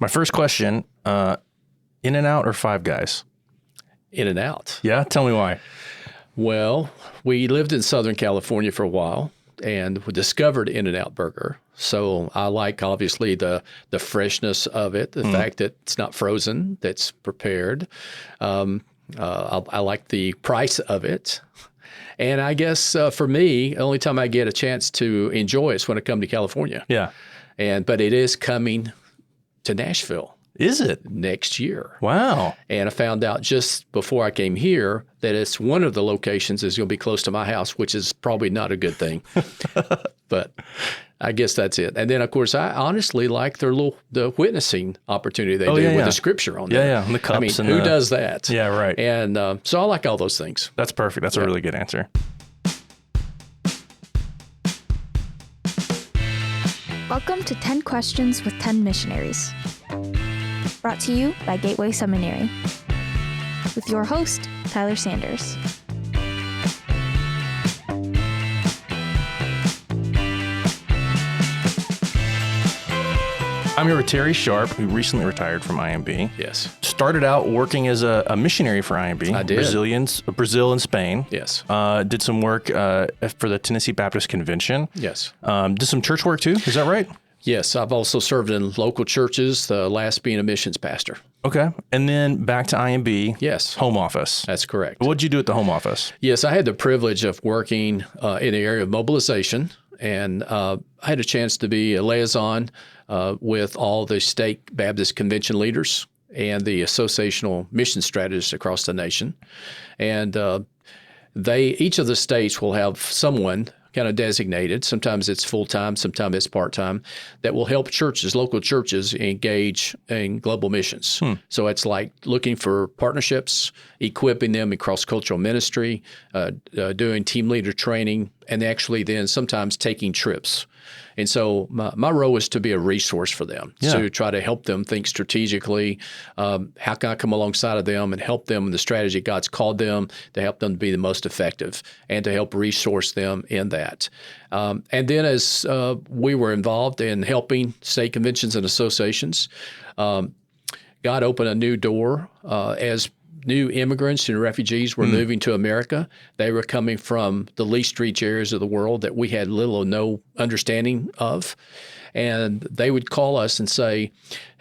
My first question, In-N-Out or Five Guys? In-N-Out. Yeah, tell me why. Well, we lived in Southern California for a while and we discovered In-N-Out Burger. So I like, obviously, the freshness of it, the fact that it's not frozen, that's prepared. I like the price of it. And I guess for me, the only time I get a chance to enjoy it is when I come to California. Yeah. But it is coming to Nashville Is it? next year. Wow. And I found out just before I came here that it's one of the locations is going to be close to my house, which is probably not a good thing. But I guess that's it. And then, of course, I honestly like the witnessing opportunity they do with the scripture on there. Yeah, and the cups. I mean, who does that? Yeah, right. And so I like all those things. That's perfect. That's a really good answer. Welcome to 10 Questions with 10 Missionaries. Brought to you by Gateway Seminary. With your host, Tyler Sanders. I'm here with Terry Sharp, who recently retired from IMB. Yes. Started out working as a missionary for IMB. I did. Brazil and Spain. Yes. Did some work for the Tennessee Baptist Convention. Yes. Did some church work too. Is that right? Yes. I've also served in local churches, the last being a missions pastor. Okay. And then back to IMB. Yes. Home office. That's correct. What'd you do at the home office? Yes, I had the privilege of working in the area of mobilization, and I had a chance to be a liaison with all the state Baptist convention leaders and the associational mission strategists across the nation. And each of the states will have someone kind of designated. Sometimes it's full-time, sometimes it's part-time, that will help churches, local churches, engage in global missions. So it's like looking for partnerships, equipping them in cross-cultural ministry, doing team leader training, and actually then sometimes taking trips. And so my role is to be a resource for them, to try to help them think strategically. How can I come alongside of them and help them in the strategy God's called them to help them to be the most effective and to help resource them in that. And then as we were involved in helping state conventions and associations, God opened a new door as new immigrants and refugees were moving to America. They were coming from the least reached areas of the world that we had little or no understanding of. And they would call us and say,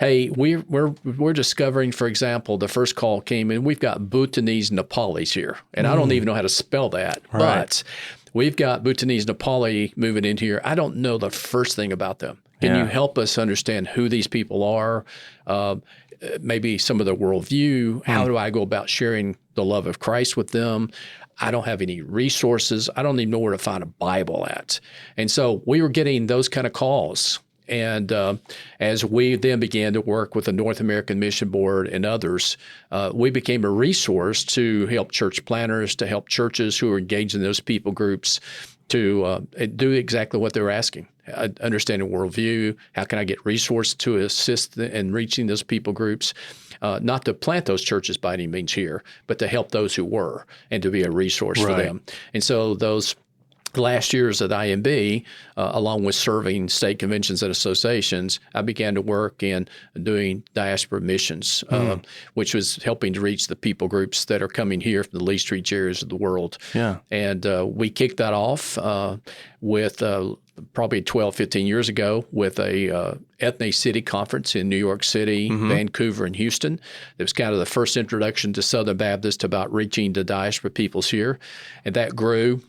hey, we're discovering, for example, the first call came in, we've got Bhutanese Nepalis here. And I don't even know how to spell that. Right. But we've got Bhutanese Nepali moving in here. I don't know the first thing about them. Can you help us understand who these people are? Maybe some of their worldview. How do I go about sharing the love of Christ with them? I don't have any resources. I don't even know where to find a Bible at. And so we were getting those kind of calls. And as we then began to work with the North American Mission Board and others, we became a resource to help church planners, to help churches who are engaged in those people groups to do exactly what they're asking. Understanding worldview, how can I get resources to assist in reaching those people groups? Not to plant those churches by any means here, but to help those who were and to be a resource for them. And so those last years at IMB, along with serving state conventions and associations, I began to work in doing diaspora missions, which was helping to reach the people groups that are coming here from the least reached areas of the world. Yeah. And we kicked that off with probably 12, 15 years ago with a ethnic city conference in New York City, Vancouver, and Houston. It was kind of the first introduction to Southern Baptist about reaching the diaspora peoples here. And that grew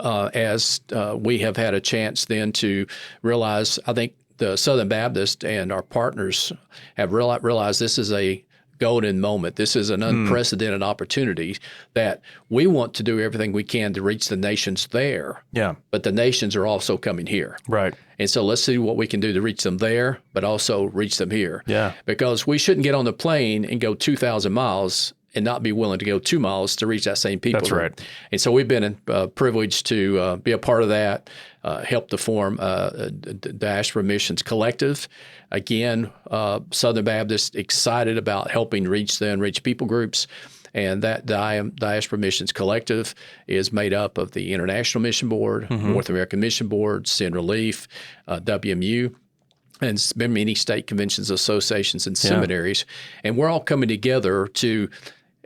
as we have had a chance then to realize, I think the Southern Baptist and our partners have realized this is a golden moment. This is an unprecedented opportunity that we want to do everything we can to reach the nations there. Yeah. But the nations are also coming here. Right. And so let's see what we can do to reach them there, but also reach them here. Yeah. Because we shouldn't get on the plane and go 2,000 miles and not be willing to go 2 miles to reach that same people. That's right. And so we've been privileged to be a part of that, help to form Diaspora Missions Collective. Again, Southern Baptist excited about helping reach people groups. And that Diaspora Missions Collective is made up of the International Mission Board, North American Mission Board, Send Relief, WMU. and it's been many state conventions, associations, and seminaries. And we're all coming together to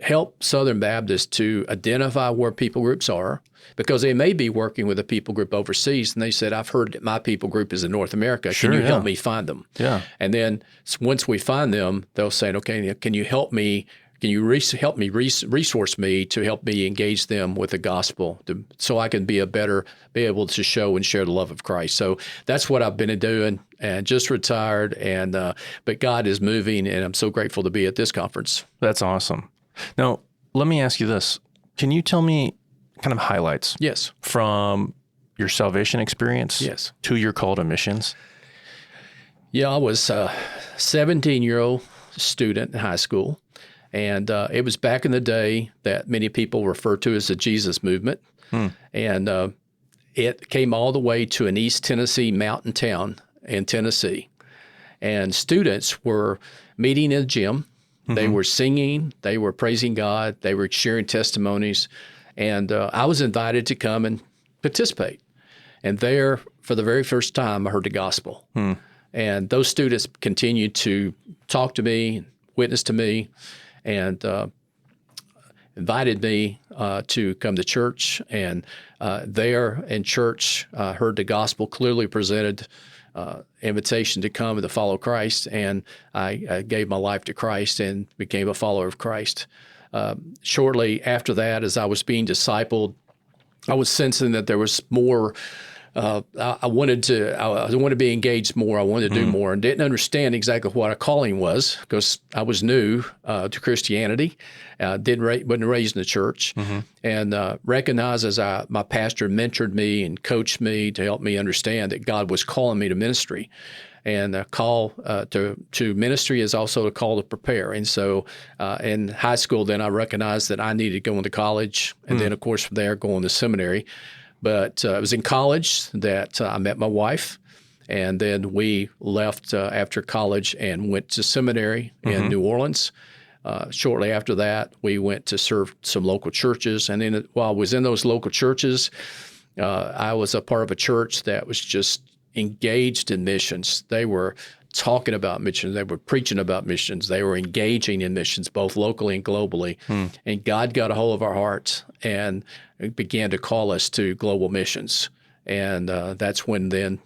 help Southern Baptists to identify where people groups are, because they may be working with a people group overseas, and they said, I've heard that my people group is in North America. Sure, can you help me find them? Yeah. And then once we find them, they'll say, okay, can you help me? Can you help me resource me to help me engage them with the gospel, so I can be able to show and share the love of Christ? So that's what I've been doing, and just retired. And but God is moving, and I'm so grateful to be at this conference. That's awesome. Now, let me ask you this. Can you tell me kind of highlights Yes. from your salvation experience Yes. to your call to missions? Yeah, I was a 17-year-old student in high school, and it was back in the day that many people refer to as the Jesus movement. And it came all the way to an East Tennessee mountain town in Tennessee. And students were meeting in a gym. They were singing, they were praising God, they were sharing testimonies. And I was invited to come and participate. And there, for the very first time, I heard the gospel. And those students continued to talk to me, witness to me, and invited me to come to church. And there in church, heard the gospel clearly presented, invitation to come and to follow Christ. And I gave my life to Christ and became a follower of Christ. Shortly after that, as I was being discipled, I was sensing that there was more. I wanted to be engaged more. I wanted to do more, and didn't understand exactly what a calling was, because I was new to Christianity. Wasn't raised in the church, and recognized as my pastor mentored me and coached me to help me understand that God was calling me to ministry. And a call to ministry is also a call to prepare. And so in high school, then I recognized that I needed to go into college, and then, of course, from there, go into seminary. But it was in college that I met my wife, and then we left after college and went to seminary in New Orleans. Shortly after that, we went to serve some local churches. And then while I was in those local churches, I was a part of a church that was just engaged in missions. They were talking about missions. They were preaching about missions. They were engaging in missions, both locally and globally. And God got a hold of our hearts and began to call us to global missions. And that's when then,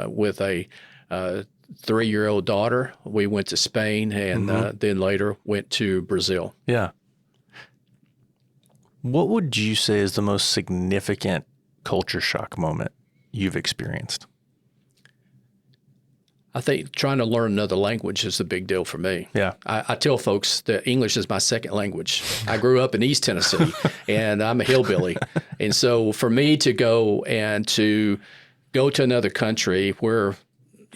with a 3-year-old daughter, we went to Spain, and then later went to Brazil. Yeah. What would you say is the most significant culture shock moment you've experienced? I think trying to learn another language is a big deal for me. Yeah. I tell folks that English is my second language. I grew up in East Tennessee, and I'm a hillbilly. And so for me to go to another country where,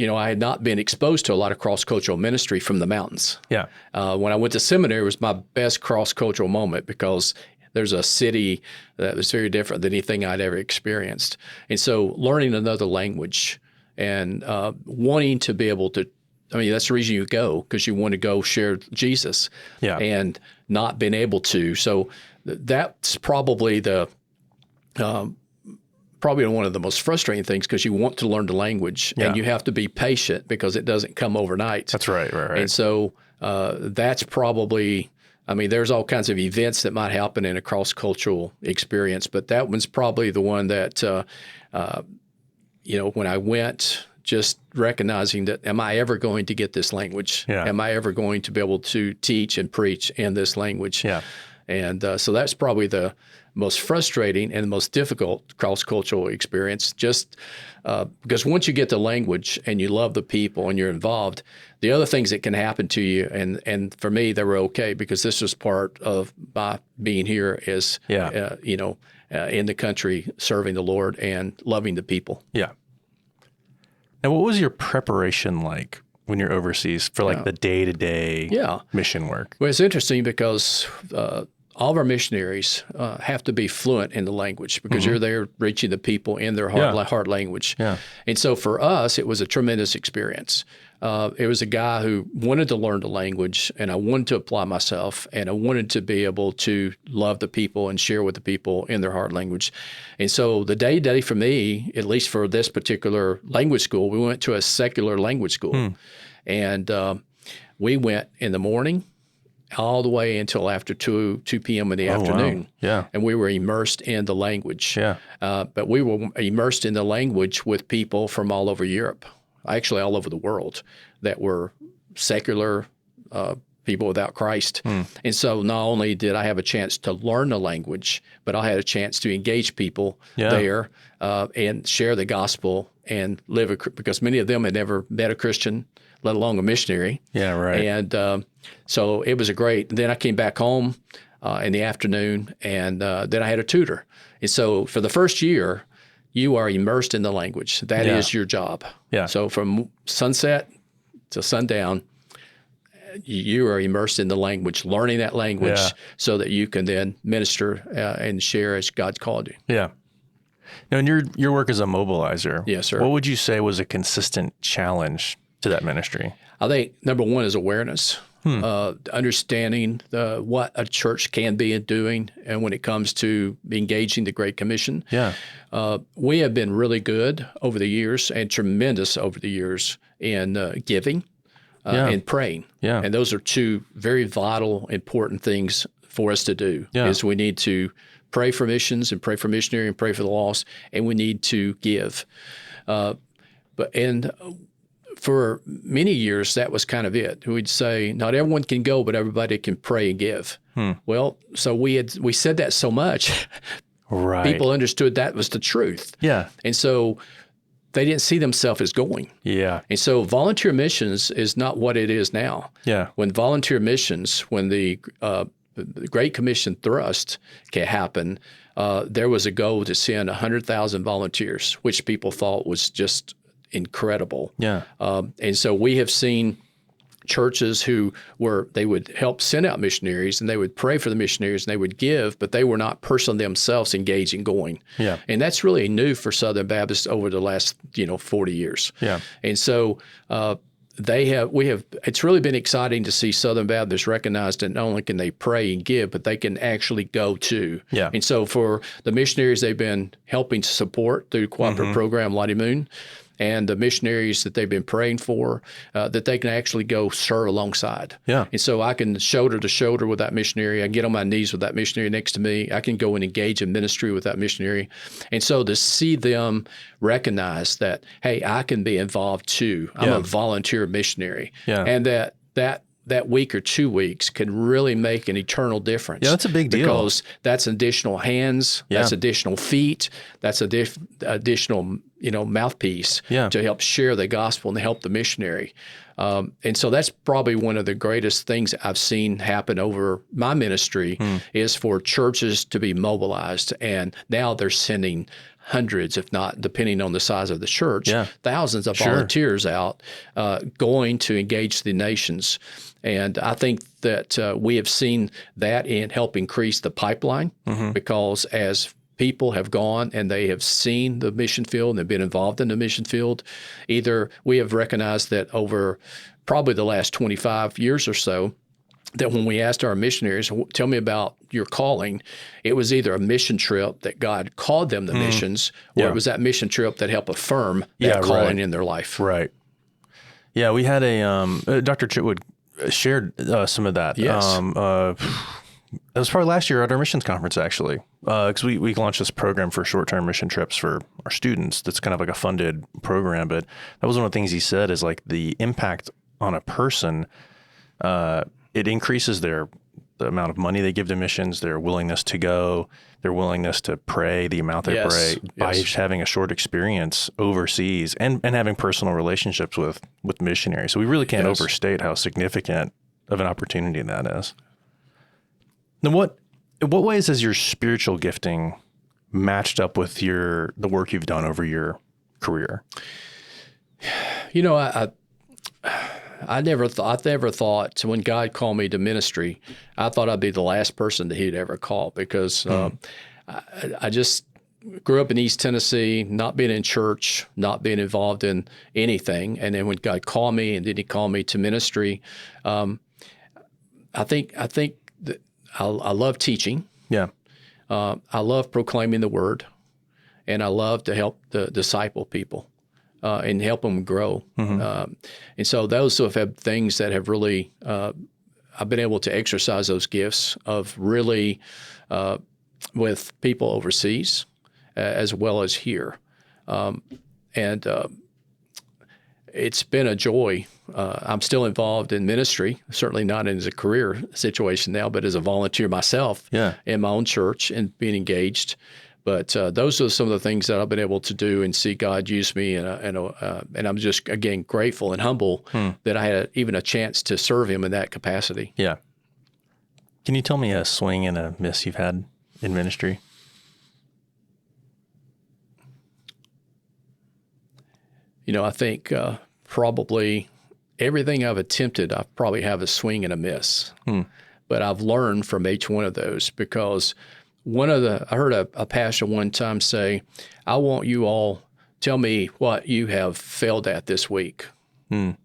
I had not been exposed to a lot of cross-cultural ministry from the mountains. Yeah. When I went to seminary, it was my best cross-cultural moment, because there's a city that was very different than anything I'd ever experienced. And so learning another language and wanting to be able to, that's the reason you go, because you want to go share Jesus, and not being able to. So that's probably probably one of the most frustrating things, because you want to learn the language, and you have to be patient, because it doesn't come overnight. That's right. And so that's probably, there's all kinds of events that might happen in a cross-cultural experience, but that one's probably the one that, when I went, just recognizing that, am I ever going to get this language? Yeah. Am I ever going to be able to teach and preach in this language? Yeah. And so that's probably the most frustrating and the most difficult cross-cultural experience, just because once you get the language and you love the people and you're involved, the other things that can happen to you, and for me, they were okay, because this was part of my being here as, in the country, serving the Lord and loving the people. Yeah. Now, what was your preparation like when you're overseas for the day-to-day mission work? Well, it's interesting, because all of our missionaries have to be fluent in the language, because you're there reaching the people in their heart language. Yeah. And so for us, it was a tremendous experience. it was a guy who wanted to learn the language, and I wanted to apply myself, and I wanted to be able to love the people and share with the people in their heart language. And so the day for me, at least for this particular language school, we went to a secular language school. And we went in the morning all the way until after 2 p.m. in the afternoon. Wow. Yeah. And we were immersed in the language. Yeah. But we were immersed in the language with people from all over Europe, actually all over the world, that were secular people without Christ. And so not only did I have a chance to learn the language, but I had a chance to engage people there and share the gospel and live, because many of them had never met a Christian, let alone a missionary. Yeah, right. And so it was a great. Then I came back home in the afternoon, and then I had a tutor. And so for the first year, you are immersed in the language. That is your job. Yeah. So from sunset to sundown, you are immersed in the language, learning that language so that you can then minister and share as God's called you. Yeah. Now, in your work as a mobilizer, yes, sir. What would you say was a consistent challenge to that ministry? I think number one is awareness, understanding what a church can be doing, and when it comes to engaging the Great Commission. Yeah. We have been really good over the years and tremendous over the years in giving and praying. Yeah. And those are two very vital, important things for us to do. Is we need to pray for missions and pray for missionary and pray for the lost, and we need to give. For many years, that was kind of it. We'd say, not everyone can go, but everybody can pray and give. Well, so we said that so much, right? People understood that was the truth. Yeah. And so they didn't see themselves as going. Yeah. And so volunteer missions is not what it is now. Yeah. When volunteer missions, when the Great Commission thrust can happen, there was a goal to send 100,000 volunteers, which people thought was just incredible. Yeah. And so we have seen churches they would help send out missionaries, and they would pray for the missionaries, and they would give, but they were not personally themselves engaged in going. Yeah. And that's really new for Southern Baptists over the last 40 years. Yeah. And so it's really been exciting to see Southern Baptists recognize that not only can they pray and give, but they can actually go too. Yeah. And so for the missionaries they've been helping to support through cooperative program Lottie Moon, and the missionaries that they've been praying for, that they can actually go serve alongside. Yeah. And so I can shoulder to shoulder with that missionary. I can get on my knees with that missionary next to me. I can go and engage in ministry with that missionary. And so to see them recognize that, hey, I can be involved too. I'm a volunteer missionary. Yeah. And that week or 2 weeks can really make an eternal difference. Yeah, that's a big deal. Because that's additional hands, that's additional feet, that's additional mouthpiece to help share the gospel and help the missionary. And so that's probably one of the greatest things I've seen happen over my ministry is for churches to be mobilized. And now they're sending hundreds, if not, depending on the size of the church, thousands of volunteers out going to engage the nations. And I think that we have seen that help increase the pipeline because as people have gone and they have seen the mission field and have been involved in the mission field, either we have recognized that over probably the last 25 years or so, that when we asked our missionaries, tell me about your calling, it was either a mission trip that God called them to missions, or it was that mission trip that helped affirm that calling in their life. Right. Yeah, we had Dr. Chitwood shared some of that. Yes. It was probably last year at our missions conference, actually, because we launched this program for short-term mission trips for our students. That's kind of like a funded program, but that was one of the things he said is like the impact on a person, it increases the amount of money they give to missions, their willingness to go, their willingness to pray, the amount they pray by just having a short experience overseas and having personal relationships with missionaries. So we really can't overstate how significant of an opportunity that is. Now, in what ways has your spiritual gifting matched up with the work you've done over your career? I never thought when God called me to ministry, I thought I'd be the last person that He'd ever call because I just grew up in East Tennessee, not being in church, not being involved in anything. And then when God called me, and then He called me to ministry, I think that I love teaching. Yeah. I love proclaiming the word, and I love to help the disciple people and help them grow. And so those have had things that have really, I've been able to exercise those gifts of really with people overseas as well as here. And it's been a joy. I'm still involved in ministry, certainly not as a career situation now, but as a volunteer myself in my own church and being engaged. But those are some of the things that I've been able to do and see God use me. And I'm just, again, grateful and humble that I had even a chance to serve Him in that capacity. Yeah. Can you tell me a swing and a miss you've had in ministry? I think probably everything I've attempted, I probably have a swing and a miss. But I've learned from each one of those, because I heard a pastor one time say, I want you all, tell me what you have failed at this week. And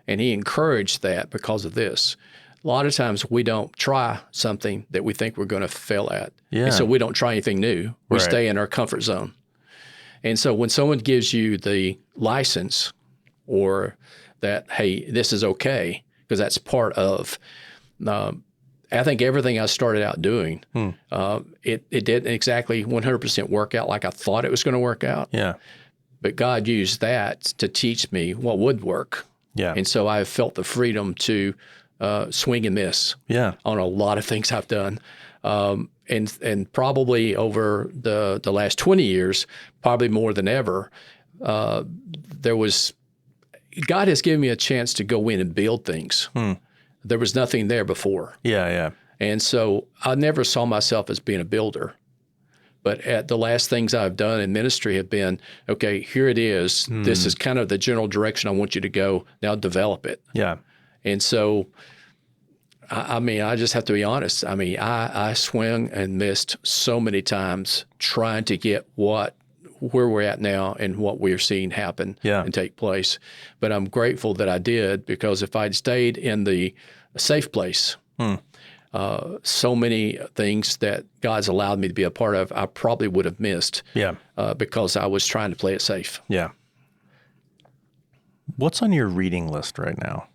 he encouraged that because of this. A lot of times we don't try something that we think we're going to fail at. Yeah. And so we don't try anything new. We Right. stay in our comfort zone. And so when someone gives you the license, or that, hey, this is okay, because that's part of, I think everything I started out doing, it didn't exactly 100% work out like I thought it was going to work out. Yeah. But God used that to teach me what would work. Yeah. And so I've felt the freedom to swing and miss on a lot of things I've done. And probably over the last 20 years, probably more than ever, God has given me a chance to go in and build things. There was nothing there before. Yeah. And so I never saw myself as being a builder. But at the last things I've done in ministry have been, okay, here it is. This is kind of the general direction I want you to go. Now develop it. Yeah. And so, I mean, I just have to be honest. I mean, I swung and missed so many times trying to get where we're at now and what we're seeing happen and take place. But I'm grateful that I did, because if I'd stayed in the safe place, so many things that God's allowed me to be a part of, I probably would have missed because I was trying to play it safe. Yeah. What's on your reading list right now?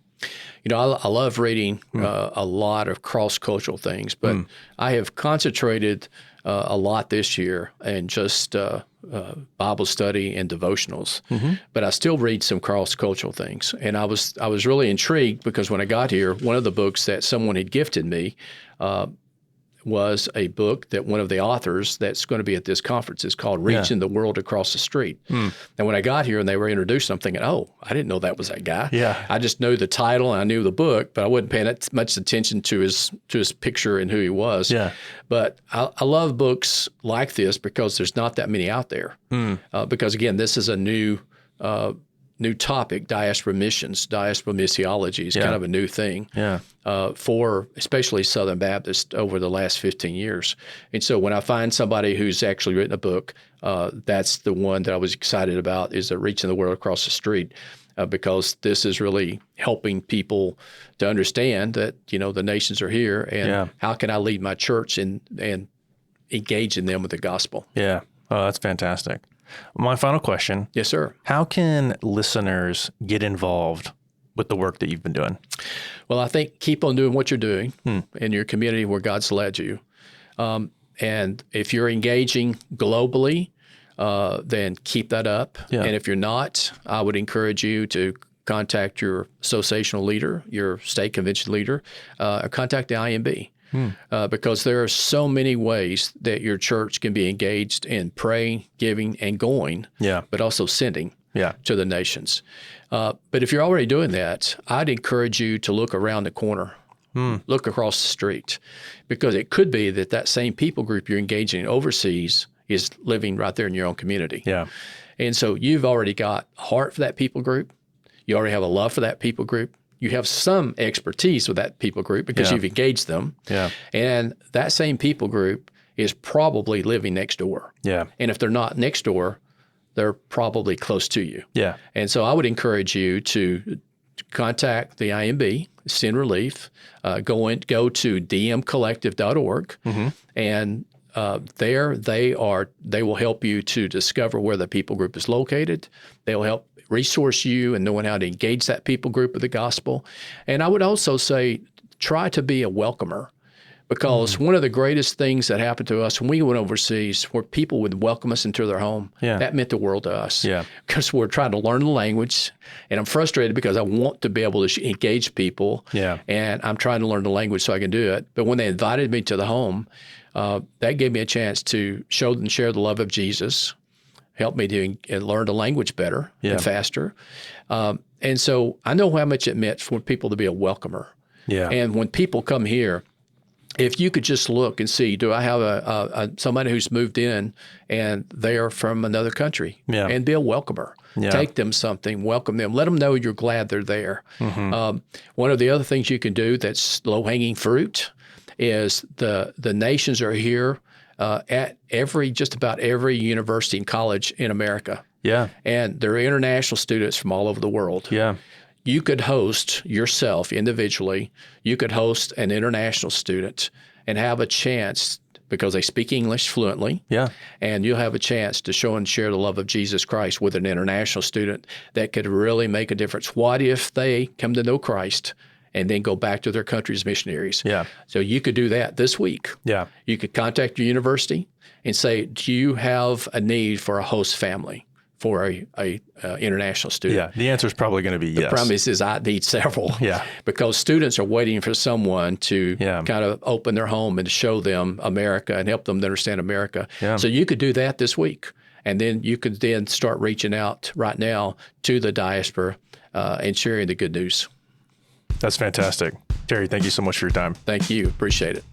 I love reading a lot of cross-cultural things, but I have concentrated a lot this year in just Bible study and devotionals. But I still read some cross-cultural things. And I was really intrigued, because when I got here, one of the books that someone had gifted me was a book that one of the authors that's going to be at this conference is called Reaching the World Across the Street. And when I got here and they were introduced, I'm thinking, oh, I didn't know that was that guy. Yeah. I just knew the title and I knew the book, but I wasn't paying much attention to his picture and who he was. Yeah. But I love books like this because there's not that many out there. Because again, this is a new topic, diaspora missions, diaspora missiology is kind of a new thing for especially Southern Baptists over the last 15 years. And so when I find somebody who's actually written a book, that's the one that I was excited about, is Reaching the World Across the Street, because this is really helping people to understand that, the nations are here, and how can I lead my church and engage in them with the gospel. Yeah. Oh, that's fantastic. My final question. Yes, sir. How can listeners get involved with the work that you've been doing? Well, I think keep on doing what you're doing in your community where God's led you. And if you're engaging globally, then keep that up. Yeah. And if you're not, I would encourage you to contact your associational leader, your state convention leader, or contact the IMB. Because there are so many ways that your church can be engaged in praying, giving, and going, but also sending to the nations. But if you're already doing that, I'd encourage you to look around the corner, look across the street, because it could be that same people group you're engaging in overseas is living right there in your own community. Yeah. And so you've already got a heart for that people group. You already have a love for that people group. You have some expertise with that people group because you've engaged them. Yeah. And that same people group is probably living next door. Yeah. And if they're not next door, they're probably close to you. Yeah. And so I would encourage you to contact the IMB, Send Relief, go to dmcollective.org, and there they will help you to discover where the people group is located. They will help resource you in knowing how to engage that people group with the gospel. And I would also say, try to be a welcomer. Because one of the greatest things that happened to us when we went overseas, where people would welcome us into their home, that meant the world to us. Yeah. Because we're trying to learn the language, and I'm frustrated because I want to be able to engage people, and I'm trying to learn the language so I can do it. But when they invited me to the home, that gave me a chance to show and share the love of Jesus, help me to learn the language better and faster. And so I know how much it meant for people to be a welcomer. Yeah. And when people come here, if you could just look and see, do I have somebody who's moved in and they are from another country, and be a welcomer. Take them something, welcome them, let them know you're glad they're there. One of the other things you can do that's low-hanging fruit is the nations are here at just about every university and college in America. Yeah. And there are international students from all over the world. Yeah. You could host yourself individually. You could host an international student and have a chance, because they speak English fluently. Yeah. And you'll have a chance to show and share the love of Jesus Christ with an international student that could really make a difference. What if they come to know Christ and then go back to their country as missionaries? Yeah. So you could do that this week. Yeah. You could contact your university and say, do you have a need for a host family for a international student? Yeah. The answer is probably going to be yes. The premise is I need several. Yeah. Because students are waiting for someone to Yeah. kind of open their home and show them America and help them to understand America. Yeah. So you could do that this week. And then you could then start reaching out right now to the diaspora and sharing the good news. That's fantastic. Terry, thank you so much for your time. Thank you. Appreciate it.